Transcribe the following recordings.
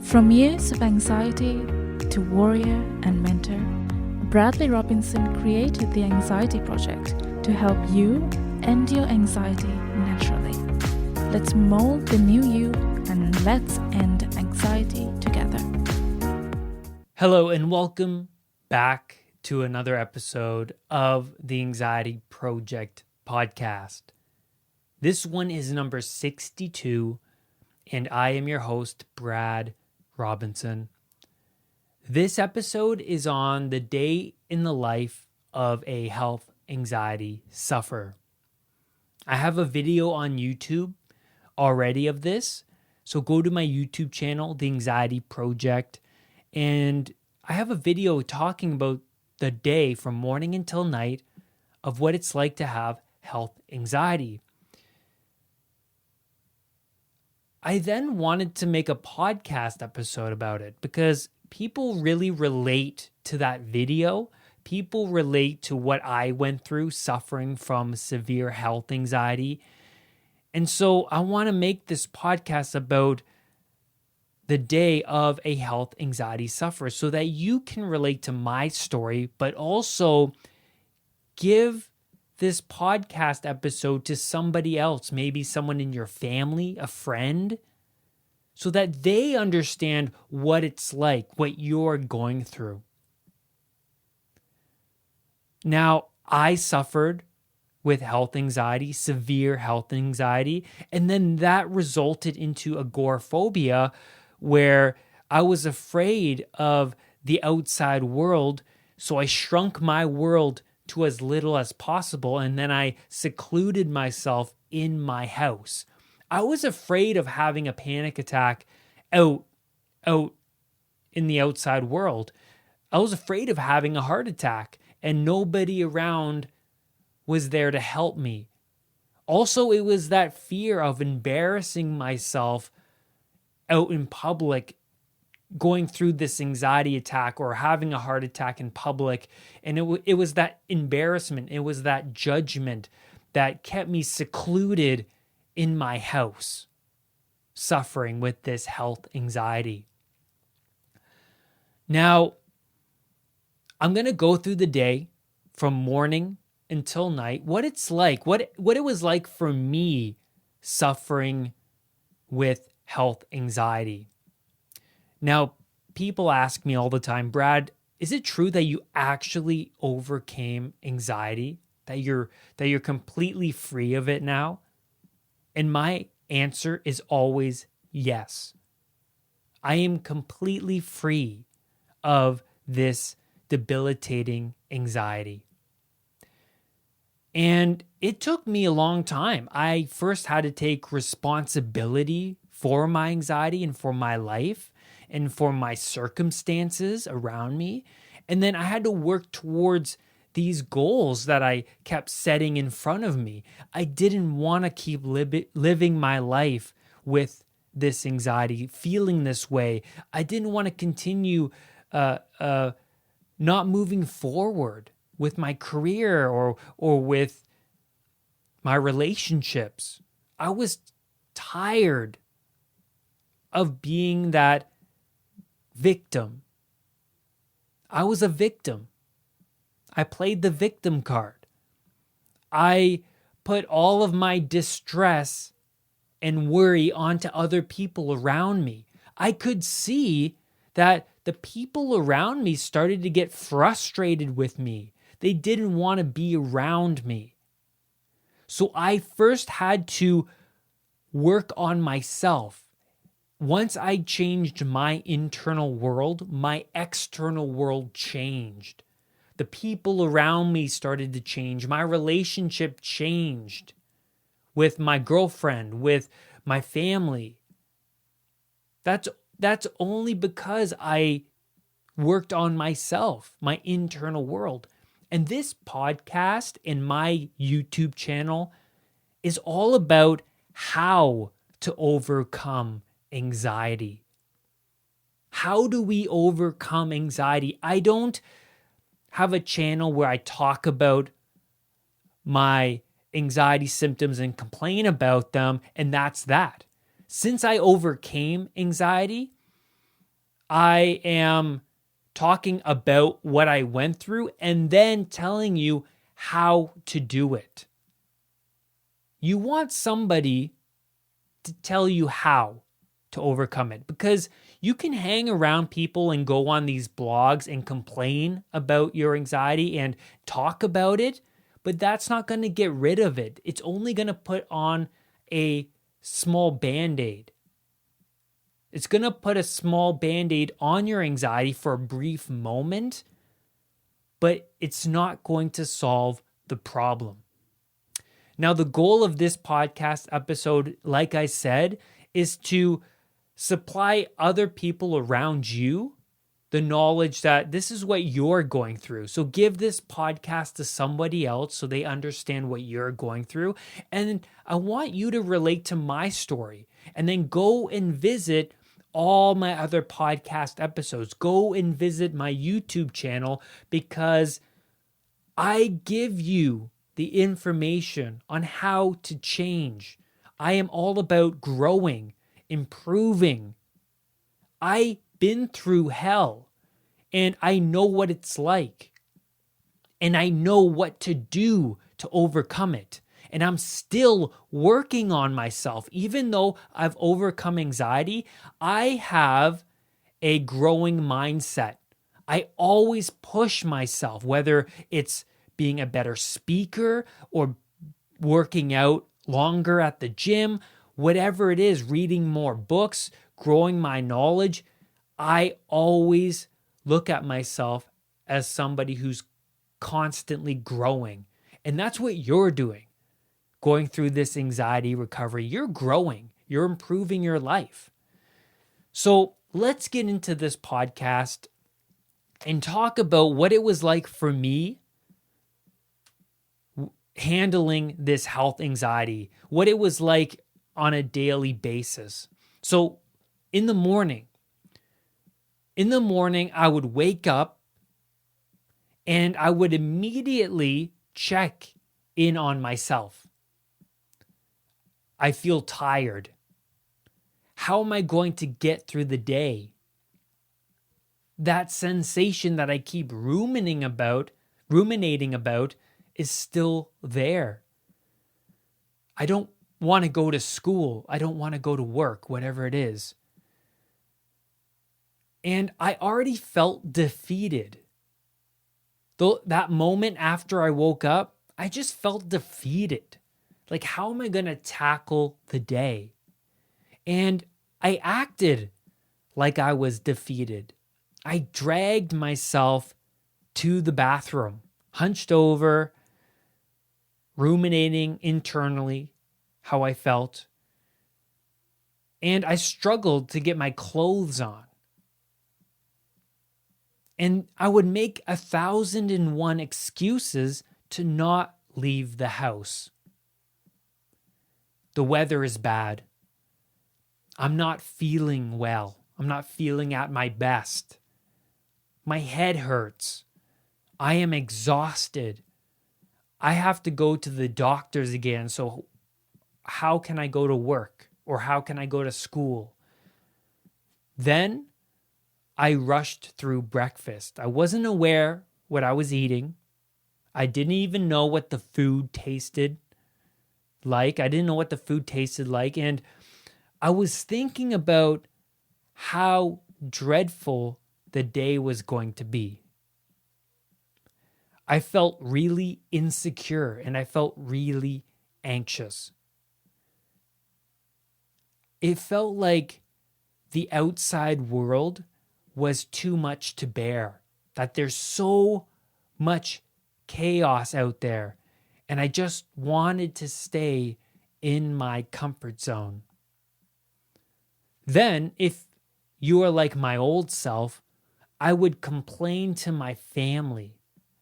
From years of anxiety to warrior and mentor, Bradley Robinson created the Anxiety Project to help you end your anxiety naturally. Let's mold the new you and let's end anxiety together. Hello and welcome back to another episode of the Anxiety Project podcast. This one is number 62 and I am your host, Brad Robinson. This episode is on the day in the life of a health anxiety sufferer. I have a video on YouTube already of this, so go to my YouTube channel, The Anxiety Project, and I have a video talking about the day from morning until night of what it's like to have health anxiety. I then wanted to make a podcast episode about it because people really relate to that video. People relate to what I went through suffering from severe health anxiety. And so I want to make this podcast about the day of a health anxiety sufferer so that you can relate to my story, but also give this podcast episode to somebody else, maybe someone in your family, a friend, so that they understand what it's like, what you're going through. Now, I suffered with health anxiety, severe health anxiety, and then that resulted into agoraphobia, where I was afraid of the outside world, so I shrunk my world to as little as possible, and then I secluded myself in my house. I was afraid of having a panic attack out in the outside world. I was afraid of having a heart attack, and nobody around was there to help me. Also, it was that fear of embarrassing myself out in public, going through this anxiety attack or having a heart attack in public. And it was that embarrassment, it was that judgment that kept me secluded in my house, suffering with this health anxiety. Now, I'm going to go through the day from morning until night, what it's like, what it was like for me suffering with health anxiety. Now, people ask me all the time, Brad, is it true that you actually overcame anxiety, that you're completely free of it now? And my answer is always yes. I am completely free of this debilitating anxiety. And it took me a long time. I first had to take responsibility for my anxiety and for my life and for my circumstances around me. And then I had to work towards these goals that I kept setting in front of me. I didn't want to keep living my life with this anxiety, feeling this way. I didn't want to continue not moving forward with my career or with my relationships. I was tired of being that victim. I was a victim. I played the victim card. I put all of my distress and worry onto other people around me. I could see that the people around me started to get frustrated with me. They didn't want to be around me. So I first had to work on myself. Once I changed my internal world, my external world changed. The people around me started to change. My relationship changed with my girlfriend, with my family. That's only because I worked on myself, my internal world. And this podcast and my YouTube channel is all about how to overcome anxiety. How do we overcome anxiety? I don't have a channel where I talk about my anxiety symptoms and complain about them, and that's that. Since I overcame anxiety, I am talking about what I went through and then telling you how to do it. You want somebody to tell you how to overcome it, because you can hang around people and go on these blogs and complain about your anxiety and talk about it, but that's not going to get rid of it. It's only going to put on a small band-aid. It's going to put a small band-aid on your anxiety for a brief moment, but it's not going to solve the problem. Now, the goal of this podcast episode, like I said, is to supply other people around you the knowledge that this is what you're going through. So give this podcast to somebody else so they understand what you're going through. And I want you to relate to my story, and then go and visit all my other podcast episodes. Go and visit my YouTube channel, because I give you the information on how to change. I am all about growing, improving. I've been through hell, and I know what it's like, and I know what to do to overcome it. And I'm still working on myself. Even though I've overcome anxiety, I have a growing mindset. I always push myself, whether it's being a better speaker or working out longer at the gym, whatever it is, reading more books, growing my knowledge. I always look at myself as somebody who's constantly growing. And that's what you're doing. Going through this anxiety recovery, you're growing, you're improving your life. So let's get into this podcast and talk about what it was like for me handling this health anxiety, what it was like on a daily basis. So in the morning, I would wake up and I would immediately check in on myself. I feel tired. How am I going to get through the day? That sensation that I keep ruminating about is still there. I don't want to go to school. I don't want to go to work, whatever it is. And I already felt defeated. Though that moment after I woke up, I just felt defeated. Like, how am I going to tackle the day? And I acted like I was defeated. I dragged myself to the bathroom, hunched over, ruminating internally how I felt. And I struggled to get my clothes on. And I would make 1,001 excuses to not leave the house. The weather is bad. I'm not feeling well. I'm not feeling at my best. My head hurts. I am exhausted. I have to go to the doctors again. So how can I go to work? Or how can I go to school? Then I rushed through breakfast. I wasn't aware what I was eating. I didn't even know what the food tasted like. And I was thinking about how dreadful the day was going to be. I felt really insecure and I felt really anxious. It felt like the outside world was too much to bear, that there's so much chaos out there, and I just wanted to stay in my comfort zone. Then, if you are like my old self, I would complain to my family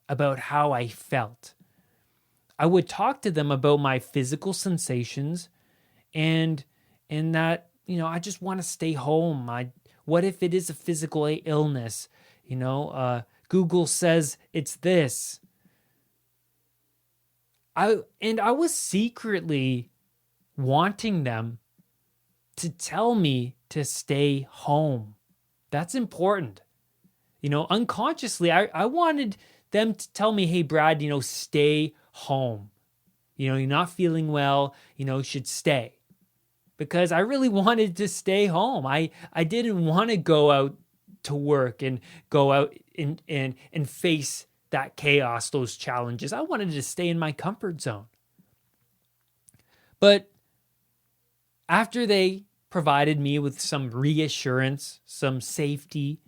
about how I felt. I would talk to them about my physical sensations and that, I just want to stay home. What if it is a physical illness? Google says it's this. I was secretly wanting them to tell me to stay home, That's important. Unconsciously, I wanted them to tell me, hey, Brad, stay home. You're not feeling well, you should stay. Because I really wanted to stay home. I didn't want to go out to work and go out and face that chaos, those challenges. I wanted to stay in my comfort zone. But after they provided me with some reassurance, some safety,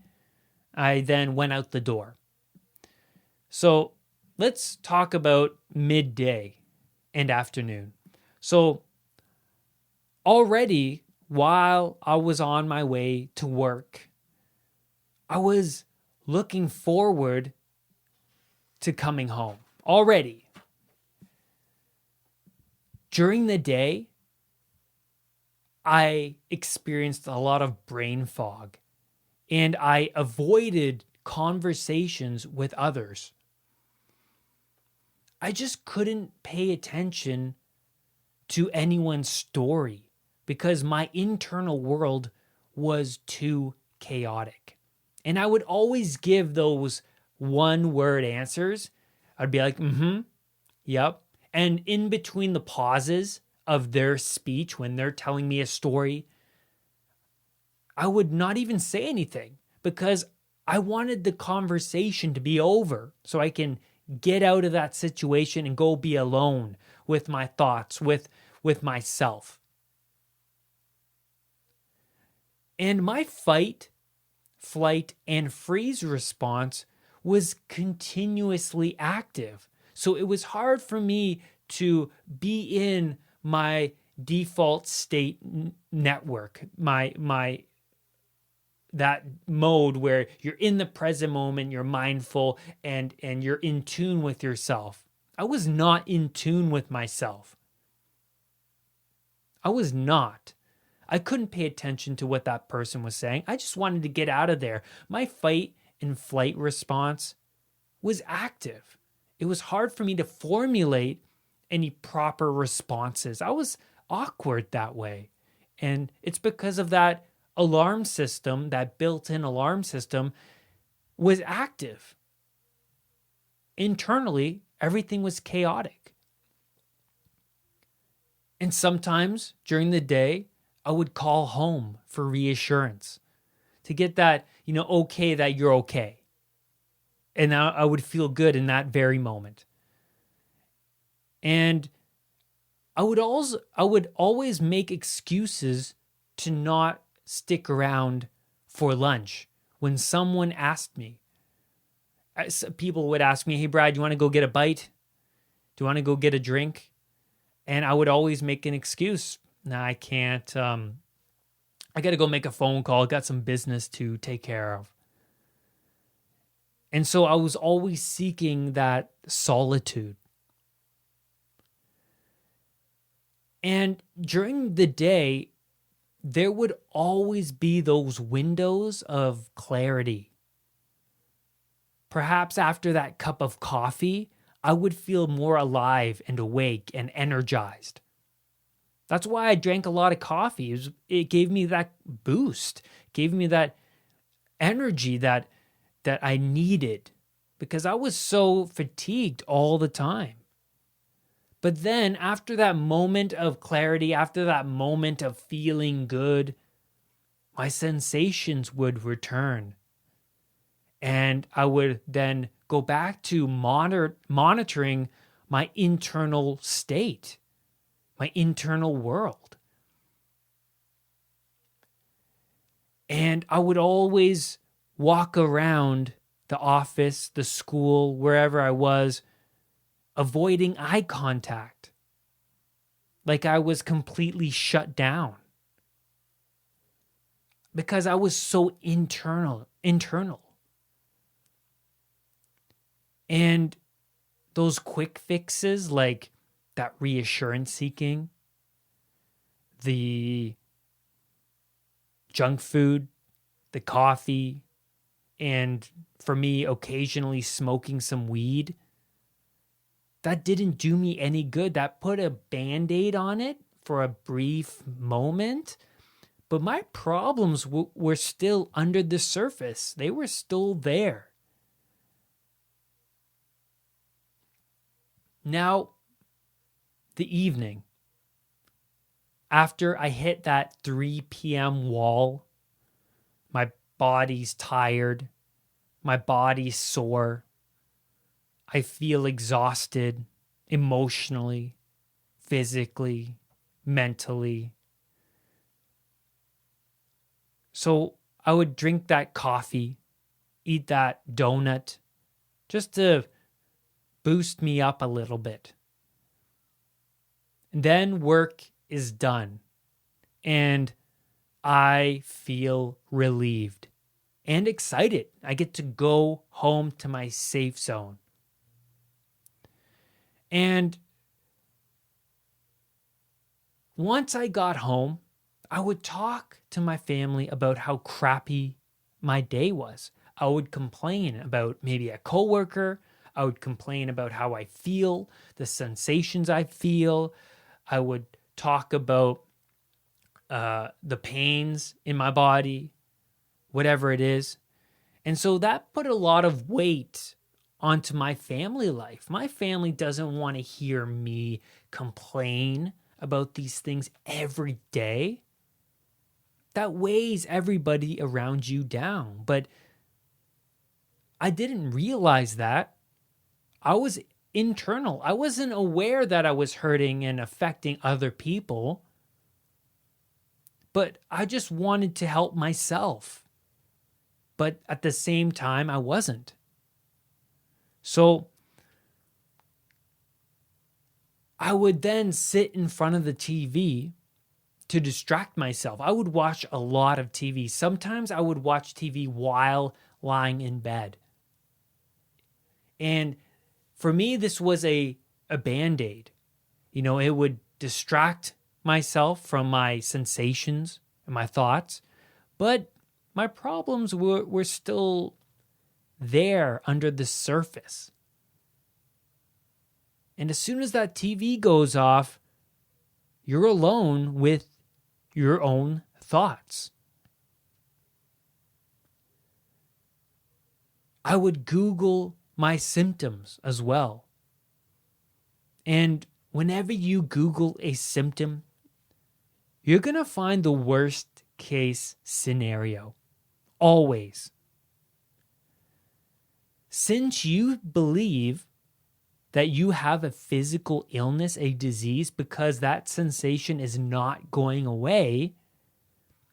I then went out the door. So let's talk about midday and afternoon. So already, while I was on my way to work, I was looking forward to coming home already. During the day, I experienced a lot of brain fog, and I avoided conversations with others. I just couldn't pay attention to anyone's story because my internal world was too chaotic. And I would always give those one-word answers. I'd be like, yep. And in between the pauses of their speech, when they're telling me a story, I would not even say anything because I wanted the conversation to be over so I can get out of that situation and go be alone with my thoughts, with myself. And my fight, flight, and freeze response was continuously active. So it was hard for me to be in my default state network, that mode where you're in the present moment, you're mindful, and you're in tune with yourself. I was not in tune with myself. I was not. I couldn't pay attention to what that person was saying. I just wanted to get out of there. My fight and flight response was active. It was hard for me to formulate any proper responses. I was awkward that way. And it's because of that alarm system, that built-in alarm system was active. Internally, everything was chaotic. And sometimes during the day, I would call home for reassurance to get that, okay, that you're okay. And I would feel good in that very moment. And I would always make excuses to not stick around for lunch when someone asked me. People would ask me, hey, Brad, do you want to go get a bite? Do you want to go get a drink? And I would always make an excuse. No, I can't. I got to go make a phone call. Got some business to take care of. And so I was always seeking that solitude. And during the day, there would always be those windows of clarity. Perhaps after that cup of coffee, I would feel more alive and awake and energized. That's why I drank a lot of coffee. It gave me that boost, gave me that energy that I needed because I was so fatigued all the time. But then after that moment of clarity, after that moment of feeling good, my sensations would return. And I would then go back to monitoring my internal state, my internal world. And I would always walk around the office, the school, wherever I was, avoiding eye contact, like I was completely shut down because I was so internal. And those quick fixes, like that reassurance seeking, the junk food, the coffee, and for me, occasionally smoking some weed, that didn't do me any good. That put a Band-Aid on it for a brief moment, But my problems were still under the surface. They were still there. Now, the evening, after I hit that 3 p.m. wall, my body's tired, my body's sore, I feel exhausted emotionally, physically, mentally. So I would drink that coffee, eat that donut, just to boost me up a little bit. And then work is done, and I feel relieved and excited. I get to go home to my safe zone. And once I got home, I would talk to my family about how crappy my day was. I would complain about maybe a coworker. I would complain about how I feel, the sensations I feel. I would talk about the pains in my body, whatever it is. And so that put a lot of weight onto my family life. My family doesn't want to hear me complain about these things every day. That weighs everybody around you down. But I didn't realize that. I was internal. I wasn't aware that I was hurting and affecting other people. But I just wanted to help myself. But at the same time, I wasn't. So I would then sit in front of the TV to distract myself. I would watch a lot of TV. Sometimes I would watch TV while lying in bed. And for me, this was a Band-Aid. It would distract myself from my sensations and my thoughts. But my problems were still there under the surface. And as soon as that TV goes off, you're alone with your own thoughts. I would Google my symptoms as well. And whenever you Google a symptom, you're going to find the worst case scenario. Always. Since you believe that you have a physical illness, a disease, because that sensation is not going away,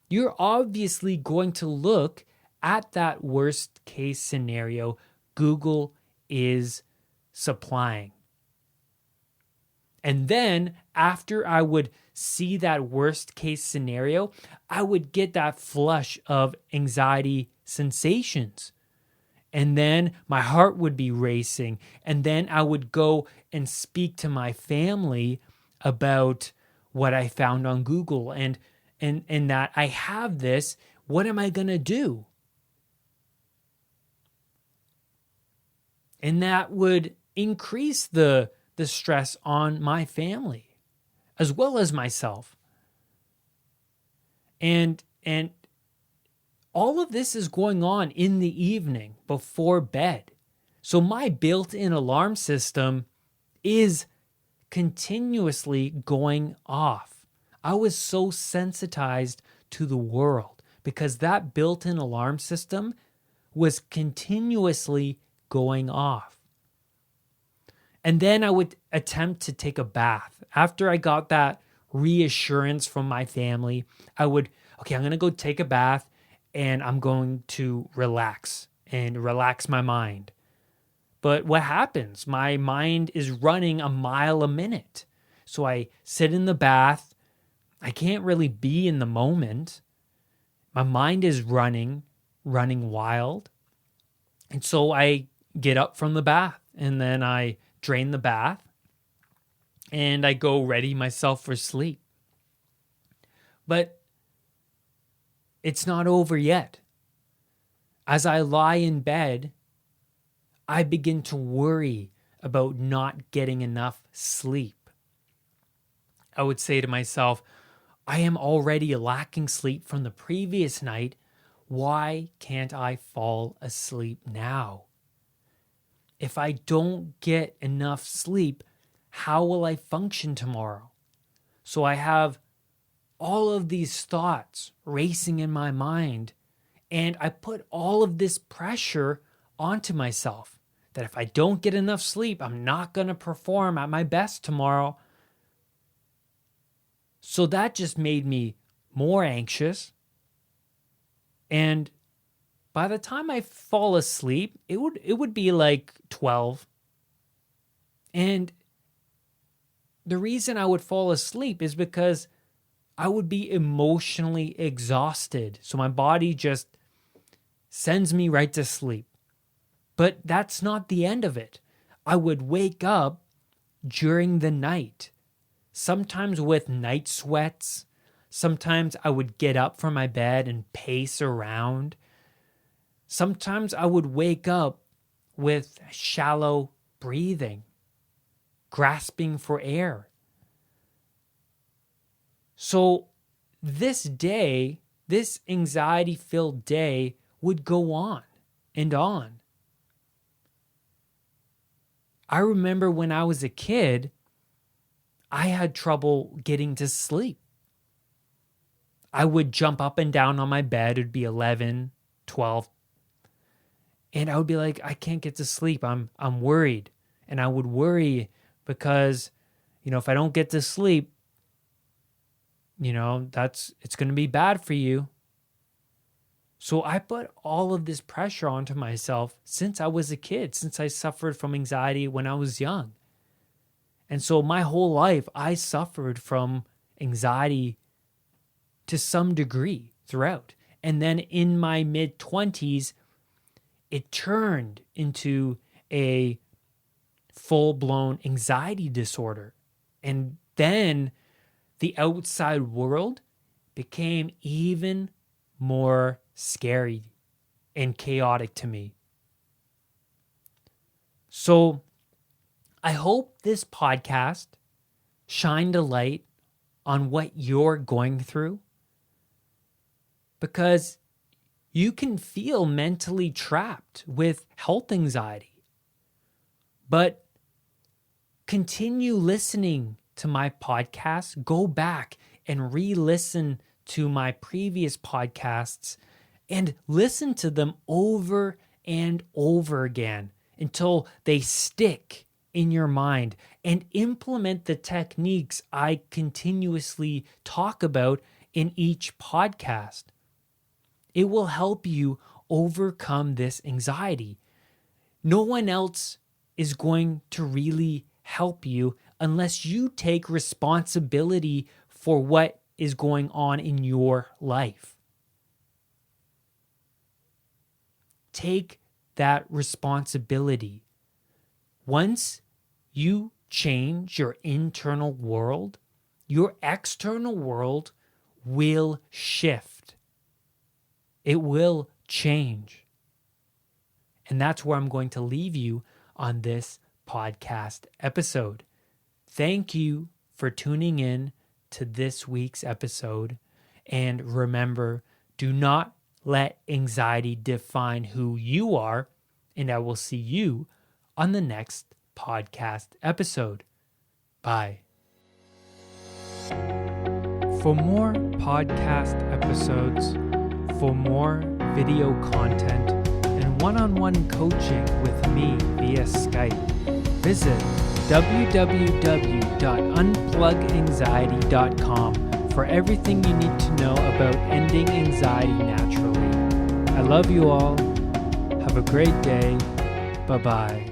you're obviously going to look at that worst case scenario Google is supplying. And then after I would see that worst case scenario, I would get that flush of anxiety sensations. And then my heart would be racing. And then I would go and speak to my family about what I found on Google and that I have this. What am I going to do? And that would increase the stress on my family as well as myself. And all of this is going on in the evening before bed. So my built-in alarm system is continuously going off. I was so sensitized to the world because that built-in alarm system was continuously going off. And then I would attempt to take a bath. After I got that reassurance from my family, I'm going to go take a bath and I'm going to relax my mind. But what happens? My mind is running a mile a minute. So I sit in the bath. I can't really be in the moment. My mind is running wild. And so I get up from the bath and then I drain the bath and I go ready myself for sleep. But it's not over yet. As I lie in bed, I begin to worry about not getting enough sleep. I would say to myself, I am already lacking sleep from the previous night. Why can't I fall asleep now? If I don't get enough sleep, how will I function tomorrow? So I have all of these thoughts racing in my mind, and I put all of this pressure onto myself that if I don't get enough sleep, I'm not going to perform at my best tomorrow. So that just made me more anxious. And by the time I fall asleep, it would be like 12. And the reason I would fall asleep is because I would be emotionally exhausted. So my body just sends me right to sleep. But that's not the end of it. I would wake up during the night, sometimes with night sweats. Sometimes I would get up from my bed and pace around. Sometimes I would wake up with shallow breathing, grasping for air. So this day, this anxiety-filled day would go on and on. I remember when I was a kid, I had trouble getting to sleep. I would jump up and down on my bed. It'd be 11, 12. And I would be like, I can't get to sleep. I'm worried. And I would worry because, if I don't get to sleep, it's going to be bad for you. So I put all of this pressure onto myself since I was a kid, since I suffered from anxiety when I was young. And so my whole life, I suffered from anxiety to some degree throughout. And then in my mid-20s, it turned into a full-blown anxiety disorder. And then the outside world became even more scary and chaotic to me. So I hope this podcast shined a light on what you're going through, because you can feel mentally trapped with health anxiety. But continue listening to my podcast. Go back and re-listen to my previous podcasts and listen to them over and over again until they stick in your mind, and implement the techniques I continuously talk about in each podcast. It will help you overcome this anxiety. No one else is going to really help you unless you take responsibility for what is going on in your life. Take that responsibility. Once you change your internal world, your external world will shift. It will change. And that's where I'm going to leave you on this podcast episode. Thank you for tuning in to this week's episode. And remember, do not let anxiety define who you are. And I will see you on the next podcast episode. Bye. For more podcast episodes, for more video content, and one-on-one coaching with me via Skype, visit www.unpluganxiety.com for everything you need to know about ending anxiety naturally. I love you all. Have a great day. Bye-bye.